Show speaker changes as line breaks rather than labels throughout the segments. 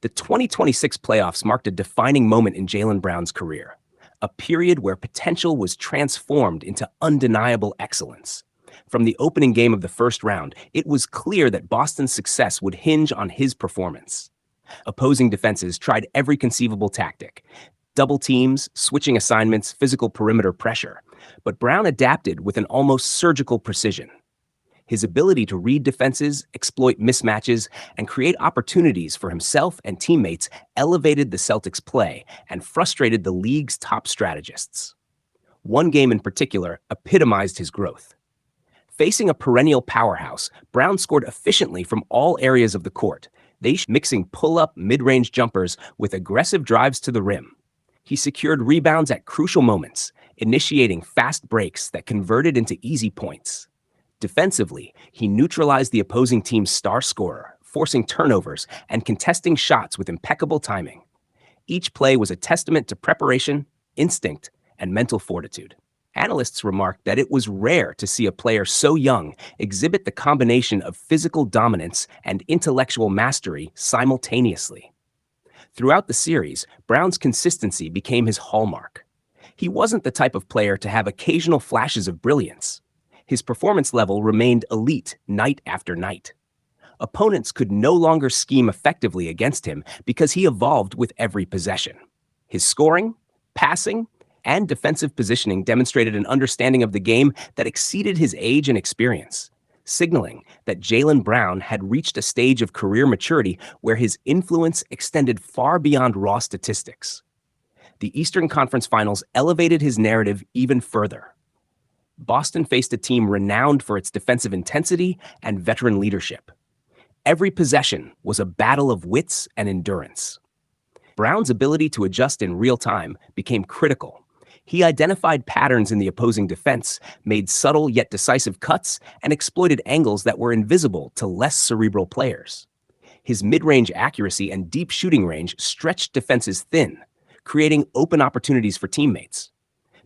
The 2026 playoffs marked a defining moment in Jaylen Brown's career, a period where potential was transformed into undeniable excellence. From the opening game of the first round, it was clear that Boston's success would hinge on his performance. Opposing defenses tried every conceivable tactic: double teams, switching assignments, physical perimeter pressure. But Brown adapted with an almost surgical precision. His ability to read defenses, exploit mismatches, and create opportunities for himself and teammates elevated the Celtics' play and frustrated the league's top strategists. One game in particular epitomized his growth. Facing a perennial powerhouse, Brown scored efficiently from all areas of the court, mixing pull-up mid-range jumpers with aggressive drives to the rim. He secured rebounds at crucial moments, initiating fast breaks that converted into easy points. Defensively, he neutralized the opposing team's star scorer, forcing turnovers and contesting shots with impeccable timing. Each play was a testament to preparation, instinct, and mental fortitude. Analysts remarked that it was rare to see a player so young exhibit the combination of physical dominance and intellectual mastery simultaneously. Throughout the series, Brown's consistency became his hallmark. He wasn't the type of player to have occasional flashes of brilliance. His performance level remained elite night after night. Opponents could no longer scheme effectively against him because he evolved with every possession. His scoring, passing, and defensive positioning demonstrated an understanding of the game that exceeded his age and experience, signaling that Jaylen Brown had reached a stage of career maturity where his influence extended far beyond raw statistics. The Eastern Conference Finals elevated his narrative even further. Boston faced a team renowned for its defensive intensity and veteran leadership. Every possession was a battle of wits and endurance. Brown's ability to adjust in real time became critical. He identified patterns in the opposing defense, made subtle yet decisive cuts, and exploited angles that were invisible to less cerebral players. His mid-range accuracy and deep shooting range stretched defenses thin, creating open opportunities for teammates.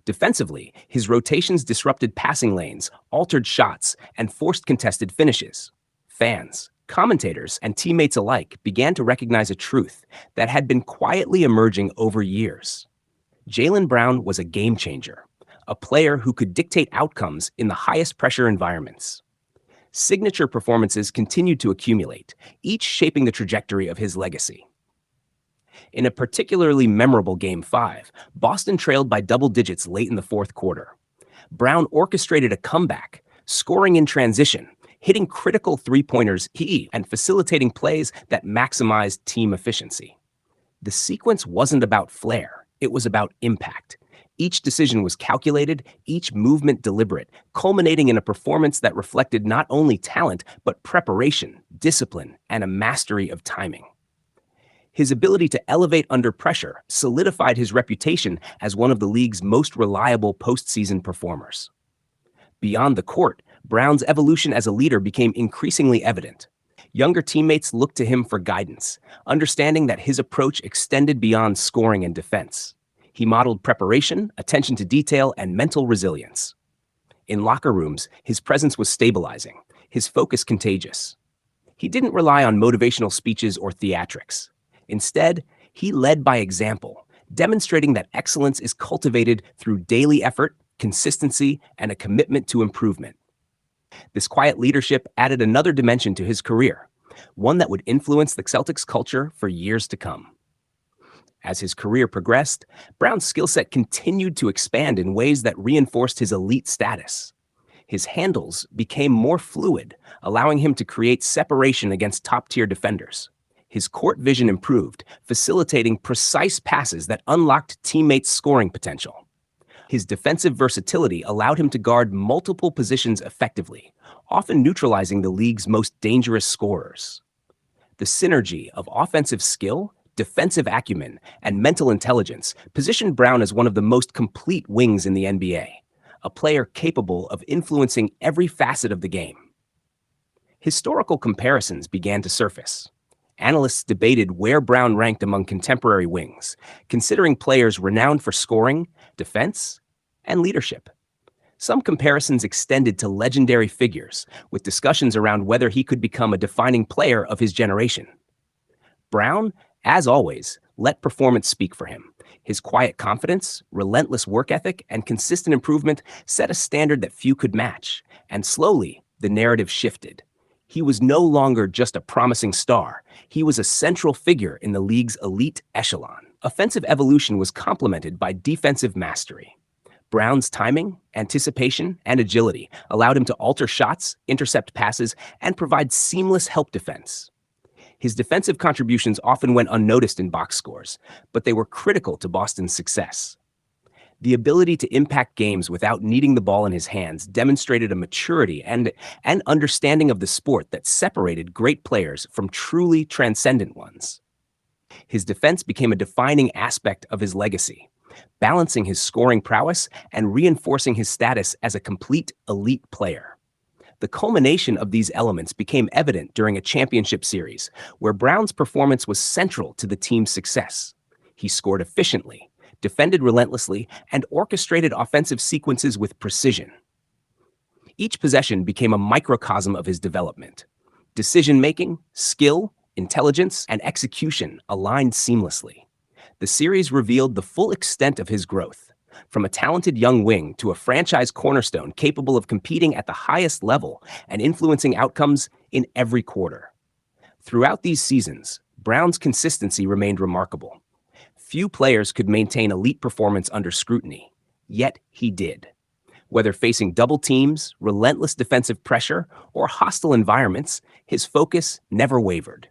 Defensively, his rotations disrupted passing lanes, altered shots, and forced contested finishes. Fans, commentators, and teammates alike began to recognize a truth that had been quietly emerging over years. Jaylen Brown was a game changer, a player who could dictate outcomes in the highest pressure environments. Signature performances continued to accumulate, each shaping the trajectory of his legacy. In a particularly memorable Game 5, Boston trailed by double digits late in the fourth quarter. Brown orchestrated a comeback, scoring in transition, hitting critical three-pointers and facilitating plays that maximized team efficiency. The sequence wasn't about flair, it was about impact. Each decision was calculated, each movement deliberate, culminating in a performance that reflected not only talent, but preparation, discipline, and a mastery of timing. His ability to elevate under pressure solidified his reputation as one of the league's most reliable postseason performers. Beyond the court, Brown's evolution as a leader became increasingly evident. Younger teammates looked to him for guidance, understanding that his approach extended beyond scoring and defense. He modeled preparation, attention to detail, and mental resilience. In locker rooms, his presence was stabilizing, his focus contagious. He didn't rely on motivational speeches or theatrics. Instead, he led by example, demonstrating that excellence is cultivated through daily effort, consistency, and a commitment to improvement. This quiet leadership added another dimension to his career, one that would influence the Celtics culture for years to come. As his career progressed, Brown's skill set continued to expand in ways that reinforced his elite status. His handles became more fluid, allowing him to create separation against top-tier defenders. His court vision improved, facilitating precise passes that unlocked teammates' scoring potential. His defensive versatility allowed him to guard multiple positions effectively, often neutralizing the league's most dangerous scorers. The synergy of offensive skill, defensive acumen, and mental intelligence positioned Brown as one of the most complete wings in the NBA, a player capable of influencing every facet of the game. Historical comparisons began to surface. Analysts debated where Brown ranked among contemporary wings, considering players renowned for scoring, defense, and leadership. Some comparisons extended to legendary figures, with discussions around whether he could become a defining player of his generation. Brown As always, let performance speak for him. His quiet confidence, relentless work ethic, and consistent improvement set a standard that few could match. And slowly, the narrative shifted. He was no longer just a promising star. He was a central figure in the league's elite echelon. Offensive evolution was complemented by defensive mastery. Brown's timing, anticipation, and agility allowed him to alter shots, intercept passes, and provide seamless help defense. His defensive contributions often went unnoticed in box scores, but they were critical to Boston's success. The ability to impact games without needing the ball in his hands demonstrated a maturity and an understanding of the sport that separated great players from truly transcendent ones. His defense became a defining aspect of his legacy, balancing his scoring prowess and reinforcing his status as a complete elite player. The culmination of these elements became evident during a championship series, where Brown's performance was central to the team's success. He scored efficiently, defended relentlessly, and orchestrated offensive sequences with precision. Each possession became a microcosm of his development. Decision-making, skill, intelligence, and execution aligned seamlessly. The series revealed the full extent of his growth, from a talented young wing to a franchise cornerstone capable of competing at the highest level and influencing outcomes in every quarter. Throughout these seasons, Brown's consistency remained remarkable. Few players could maintain elite performance under scrutiny, yet he did. Whether facing double teams, relentless defensive pressure, or hostile environments, his focus never wavered.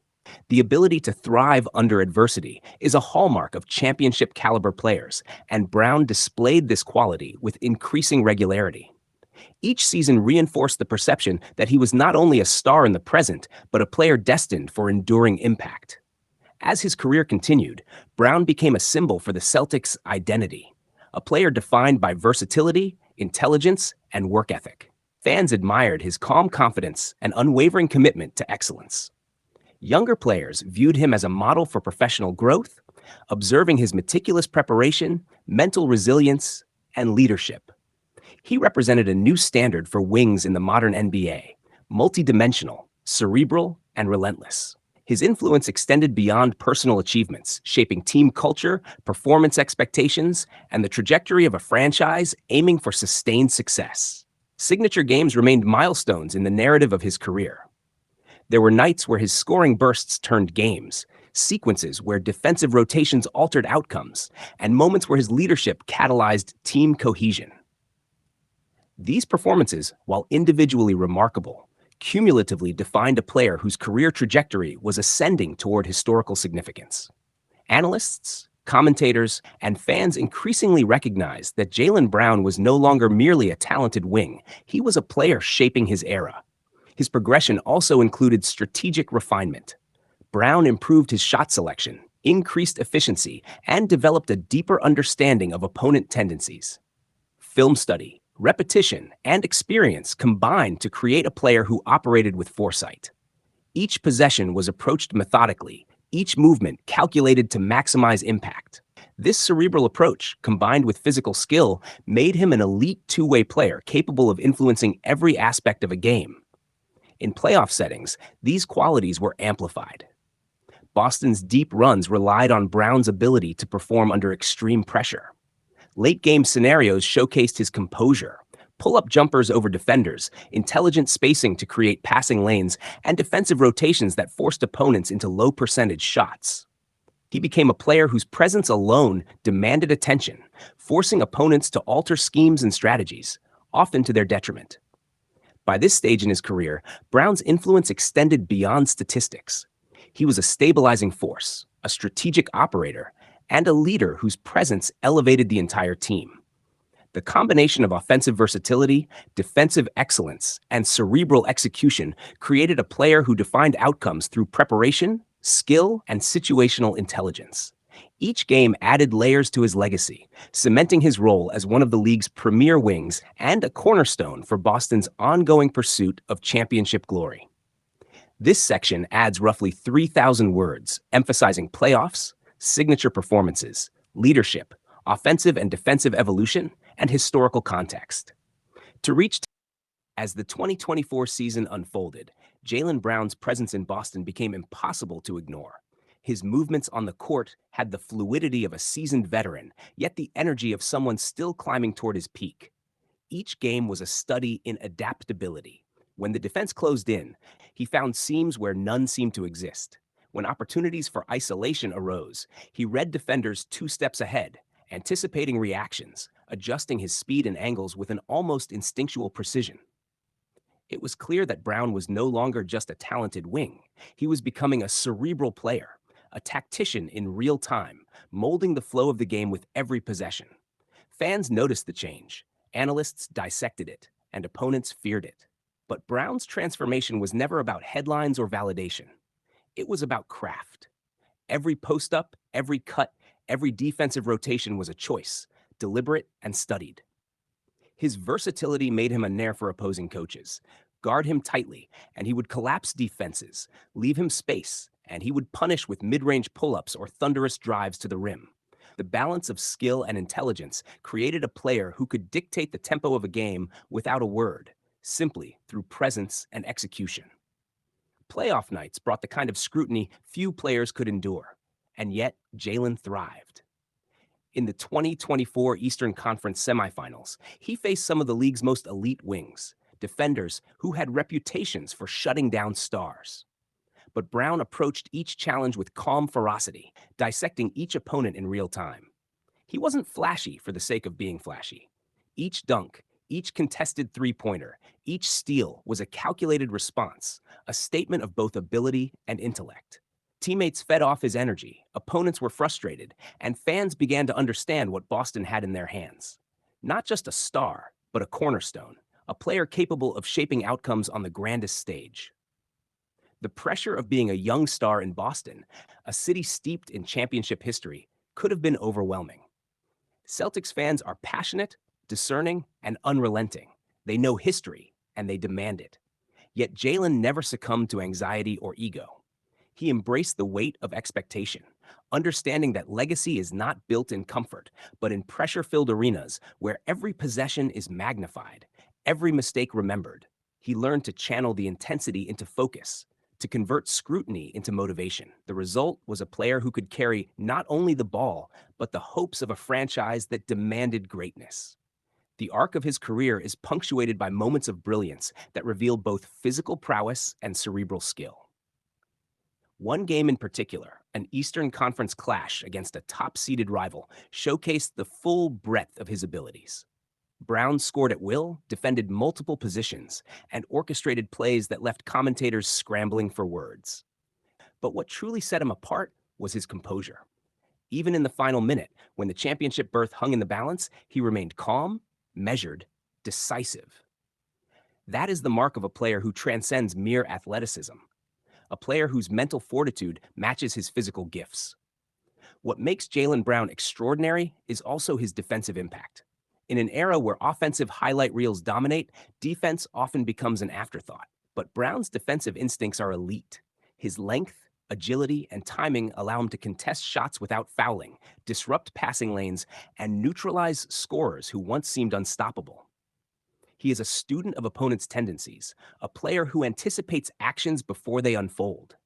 The ability to thrive under adversity is a hallmark of championship-caliber players, and Brown displayed this quality with increasing regularity. Each season reinforced the perception that he was not only a star in the present, but a player destined for enduring impact. As his career continued, Brown became a symbol for the Celtics' identity, a player defined by versatility, intelligence, and work ethic. Fans admired his calm confidence and unwavering commitment to excellence. Younger players viewed him as a model for professional growth, observing his meticulous preparation, mental resilience, and leadership. He represented a new standard for wings in the modern NBA, multidimensional, cerebral, and relentless. His influence extended beyond personal achievements, shaping team culture, performance expectations, and the trajectory of a franchise aiming for sustained success. Signature games remained milestones in the narrative of his career. There were nights where his scoring bursts turned games, sequences where defensive rotations altered outcomes, and moments where his leadership catalyzed team cohesion. These performances, while individually remarkable, cumulatively defined a player whose career trajectory was ascending toward historical significance. Analysts, commentators, and fans increasingly recognized that Jaylen Brown was no longer merely a talented wing, he was a player shaping his era. His progression also included strategic refinement. Brown improved his shot selection, increased efficiency, and developed a deeper understanding of opponent tendencies. Film study, repetition, and experience combined to create a player who operated with foresight. Each possession was approached methodically, each movement calculated to maximize impact. This cerebral approach, combined with physical skill, made him an elite two-way player capable of influencing every aspect of a game. In playoff settings, these qualities were amplified. Boston's deep runs relied on Brown's ability to perform under extreme pressure. Late-game scenarios showcased his composure, pull-up jumpers over defenders, intelligent spacing to create passing lanes, and defensive rotations that forced opponents into low-percentage shots. He became a player whose presence alone demanded attention, forcing opponents to alter schemes and strategies, often to their detriment. By this stage in his career, Brown's influence extended beyond statistics. He was a stabilizing force, a strategic operator, and a leader whose presence elevated the entire team. The combination of offensive versatility, defensive excellence, and cerebral execution created a player who defined outcomes through preparation, skill, and situational intelligence. Each game added layers to his legacy, cementing his role as one of the league's premier wings and a cornerstone for Boston's ongoing pursuit of championship glory. This section adds roughly 3,000 words, emphasizing playoffs, signature performances, leadership, offensive and defensive evolution, and historical context. As the 2024 season unfolded, Jaylen Brown's presence in Boston became impossible to ignore. His movements on the court had the fluidity of a seasoned veteran, yet the energy of someone still climbing toward his peak. Each game was a study in adaptability. When the defense closed in, he found seams where none seemed to exist. When opportunities for isolation arose, he read defenders 2 steps ahead, anticipating reactions, adjusting his speed and angles with an almost instinctual precision. It was clear that Brown was no longer just a talented wing. He was becoming a cerebral player, a tactician in real time, molding the flow of the game with every possession. Fans noticed the change, analysts dissected it, and opponents feared it. But Brown's transformation was never about headlines or validation. It was about craft. Every post-up, every cut, every defensive rotation was a choice, deliberate and studied. His versatility made him a snare for opposing coaches. Guard him tightly, and he would collapse defenses. Leave him space, and he would punish with mid-range pull-ups or thunderous drives to the rim. The balance of skill and intelligence created a player who could dictate the tempo of a game without a word, simply through presence and execution. Playoff nights brought the kind of scrutiny few players could endure, and yet Jaylen thrived. In the 2024 Eastern Conference semifinals, he faced some of the league's most elite wings, defenders who had reputations for shutting down stars. But Brown approached each challenge with calm ferocity, dissecting each opponent in real time. He wasn't flashy for the sake of being flashy. Each dunk, each contested three-pointer, each steal was a calculated response, a statement of both ability and intellect. Teammates fed off his energy, opponents were frustrated, and fans began to understand what Boston had in their hands. Not just a star, but a cornerstone, a player capable of shaping outcomes on the grandest stage. The pressure of being a young star in Boston, a city steeped in championship history, could have been overwhelming. Celtics fans are passionate, discerning, and unrelenting. They know history, and they demand it. Yet Jaylen never succumbed to anxiety or ego. He embraced the weight of expectation, understanding that legacy is not built in comfort, but in pressure-filled arenas where every possession is magnified, every mistake remembered. He learned to channel the intensity into focus, to convert scrutiny into motivation. The result was a player who could carry not only the ball, but the hopes of a franchise that demanded greatness. The arc of his career is punctuated by moments of brilliance that reveal both physical prowess and cerebral skill. One game in particular, an Eastern Conference clash against a top-seeded rival, showcased the full breadth of his abilities. Brown scored at will, defended multiple positions, and orchestrated plays that left commentators scrambling for words. But what truly set him apart was his composure. Even in the final minute, when the championship berth hung in the balance, he remained calm, measured, decisive. That is the mark of a player who transcends mere athleticism, a player whose mental fortitude matches his physical gifts. What makes Jaylen Brown extraordinary is also his defensive impact. In an era where offensive highlight reels dominate, defense often becomes an afterthought. But Brown's defensive instincts are elite. His length, agility, and timing allow him to contest shots without fouling, disrupt passing lanes, and neutralize scorers who once seemed unstoppable. He is a student of opponents' tendencies, a player who anticipates actions before they unfold.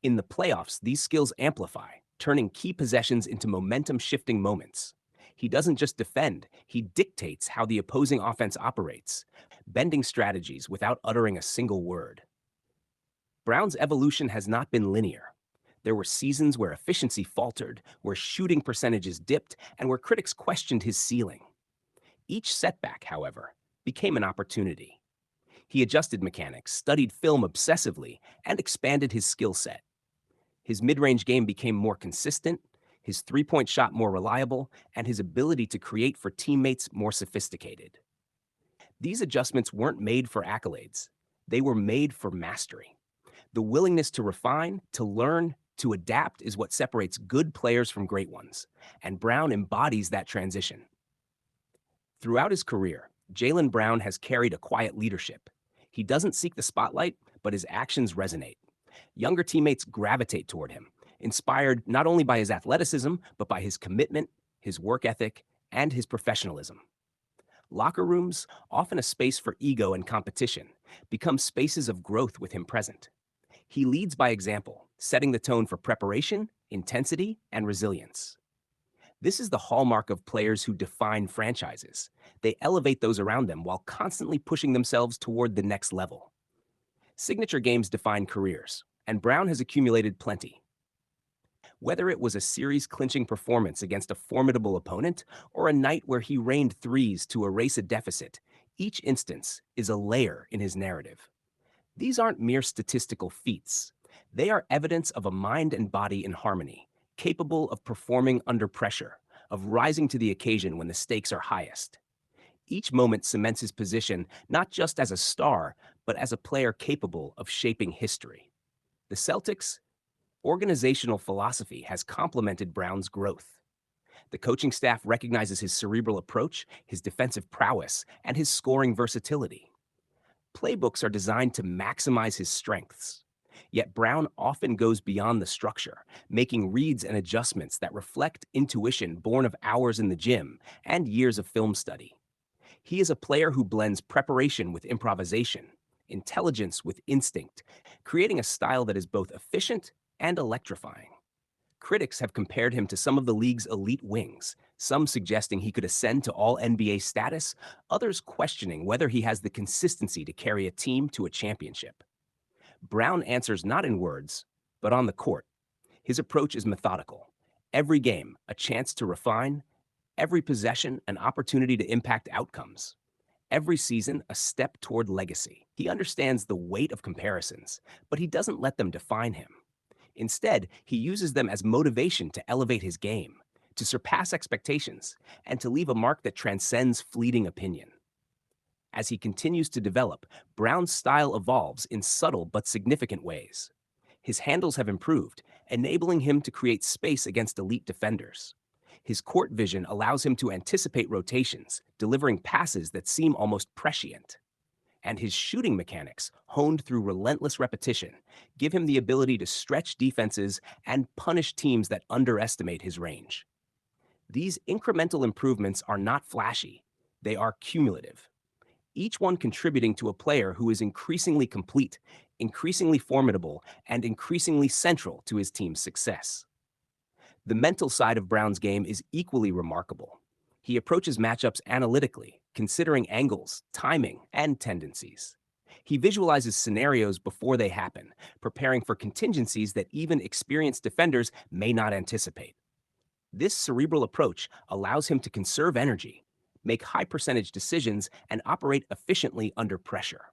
In the playoffs, these skills amplify, turning key possessions into momentum-shifting moments. He doesn't just defend, he dictates how the opposing offense operates, bending strategies without uttering a single word. Brown's evolution has not been linear. There were seasons where efficiency faltered, where shooting percentages dipped, and where critics questioned his ceiling. Each setback, however, became an opportunity. He adjusted mechanics, studied film obsessively, and expanded his skill set. His mid-range game became more consistent, his three-point shot more reliable, and his ability to create for teammates more sophisticated. These adjustments weren't made for accolades. They were made for mastery. The willingness to refine, to learn, to adapt is what separates good players from great ones, and Brown embodies that transition. Throughout his career, Jaylen Brown has carried a quiet leadership. He doesn't seek the spotlight, but his actions resonate. Younger teammates gravitate toward him, inspired not only by his athleticism, but by his commitment, his work ethic, and his professionalism. Locker rooms, often a space for ego and competition, become spaces of growth with him present. He leads by example, setting the tone for preparation, intensity, and resilience. This is the hallmark of players who define franchises. They elevate those around them while constantly pushing themselves toward the next level. Signature games define careers, and Brown has accumulated plenty. Whether it was a series-clinching performance against a formidable opponent or a night where he rained threes to erase a deficit, each instance is a layer in his narrative. These aren't mere statistical feats. They are evidence of a mind and body in harmony, capable of performing under pressure, of rising to the occasion when the stakes are highest. Each moment cements his position not just as a star, but as a player capable of shaping history. The Celtics' organizational philosophy has complemented Brown's growth. The coaching staff recognizes his cerebral approach, his defensive prowess, and his scoring versatility. Playbooks are designed to maximize his strengths. Yet Brown often goes beyond the structure, making reads and adjustments that reflect intuition born of hours in the gym and years of film study. He is a player who blends preparation with improvisation, intelligence with instinct, creating a style that is both efficient and electrifying. Critics have compared him to some of the league's elite wings, some suggesting he could ascend to all-NBA status, others questioning whether he has the consistency to carry a team to a championship. Brown answers not in words, but on the court. His approach is methodical. Every game, a chance to refine. Every possession, an opportunity to impact outcomes. Every season, a step toward legacy. He understands the weight of comparisons, but he doesn't let them define him. Instead, he uses them as motivation to elevate his game, to surpass expectations, and to leave a mark that transcends fleeting opinion. As he continues to develop, Brown's style evolves in subtle but significant ways. His handles have improved, enabling him to create space against elite defenders. His court vision allows him to anticipate rotations, delivering passes that seem almost prescient. And his shooting mechanics, honed through relentless repetition, give him the ability to stretch defenses and punish teams that underestimate his range. These incremental improvements are not flashy, they are cumulative, each one contributing to a player who is increasingly complete, increasingly formidable, and increasingly central to his team's success. The mental side of Brown's game is equally remarkable. He approaches matchups analytically, considering angles, timing, and tendencies. He visualizes scenarios before they happen, preparing for contingencies that even experienced defenders may not anticipate. This cerebral approach allows him to conserve energy, make high-percentage decisions, and operate efficiently under pressure.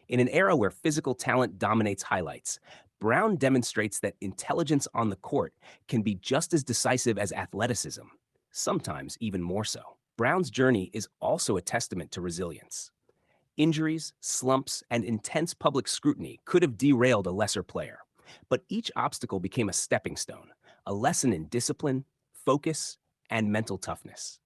In an era where physical talent dominates highlights, Brown demonstrates that intelligence on the court can be just as decisive as athleticism, sometimes even more so. Brown's journey is also a testament to resilience. Injuries, slumps, and intense public scrutiny could have derailed a lesser player, but each obstacle became a stepping stone, a lesson in discipline, focus, and mental toughness.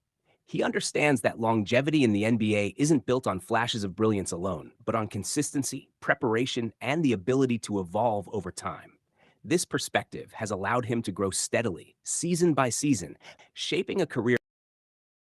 He understands that longevity in the NBA isn't built on flashes of brilliance alone, but on consistency, preparation, and the ability to evolve over time. This perspective has allowed him to grow steadily, season by season, shaping a career